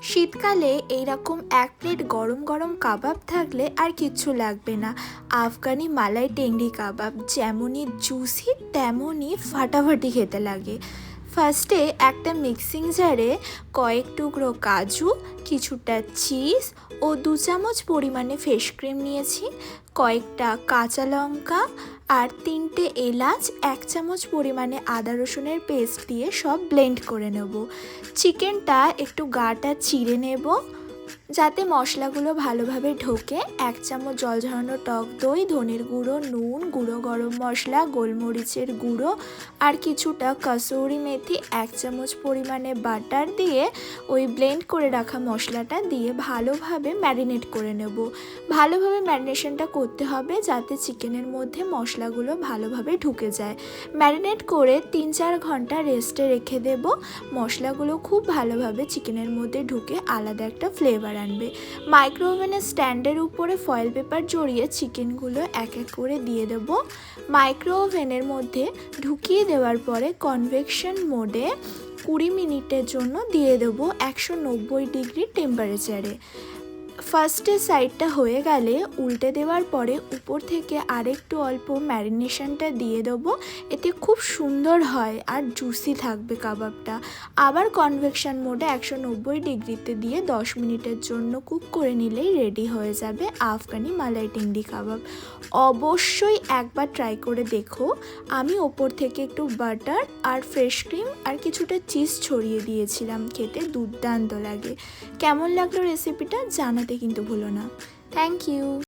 শীতকালে এইরকম এক প্লেট গরম গরম কাবাব থাকলে আর কিচ্ছু লাগবে না। আফগানি মালাই টেংরি কাবাব যেমনই জুসি তেমনই ফাটাফাটি খেতে লাগে। ফার্স্টে একটা মিক্সিং জারে কয়েক টুকরো কাজু, কিছুটা চিজ ও 2 চামচ পরিমাণে ফ্রেশ ক্রিম নিয়েছি, কয়েকটা কাঁচা লঙ্কা আর 3টে এলাচ, 1 চামচ পরিমাণে আদা রসুনের পেস্ট দিয়ে সব ব্লেন্ড করে নেব। চিকেনটা একটু গাটা চিড়ে নেব যাতে মশলাগুলো ভালোভাবে ঢোকে। 1 চামচ জল ঝরানো টক দই, ধনের গুঁড়ো, নুন, গুঁড়ো গরম মশলা, গোলমরিচের গুঁড়ো আর কিছুটা কসুরি মেথি, 1 চামচ পরিমাণে বাটার দিয়ে ওই ব্লেন্ড করে রাখা মশলাটা দিয়ে ভালোভাবে ম্যারিনেট করে নেব। ভালোভাবে ম্যারিনেশনটা করতে হবে যাতে চিকেনের মধ্যে মশলাগুলো ভালোভাবে ঢুকে যায়। ম্যারিনেট করে 3-4 ঘন্টা রেস্টে রেখে দেব। মশলাগুলো খুব ভালোভাবে চিকেনের মধ্যে ঢুকে আলাদা একটা ফ্লেভার আনবে। মাইক্রো ওভেনের স্ট্যান্ডের উপরে ফয়েল পেপার জড়িয়ে চিকেনগুলো এক এক করে দিয়ে দেব। মাইক্রো ওভেনের মধ্যে ঢুকিয়ে দেওয়ার পরে কনভেকশন মোডে 20 মিনিটের জন্য দিয়ে দেব 190 ডিগ্রি টেম্পারেচারে। ফার্স্টের সাইডটা হয়ে গেলে উল্টে দেওয়ার পরে উপর থেকে আরেকটু অল্প ম্যারিনেশনটা দিয়ে দেবো। এতে খুব সুন্দর হয় আর জুসি থাকবে কাবাবটা। আবার কনভেকশন মোডে 190 ডিগ্রিতে দিয়ে 10 মিনিটের জন্য কুক করে নিলেই রেডি হয়ে যাবে আফগানি মালাই টেংরি কাবাব। অবশ্যই একবার ট্রাই করে দেখো। আমি ওপর থেকে একটু বাটার আর ফ্রেশ ক্রিম আর কিছুটা চিজ ছড়িয়ে দিয়েছিলাম, খেতে দুর্দান্ত লাগে। কেমন লাগলো রেসিপিটা জানাতে কিন্তু ভুলো না। Thank you.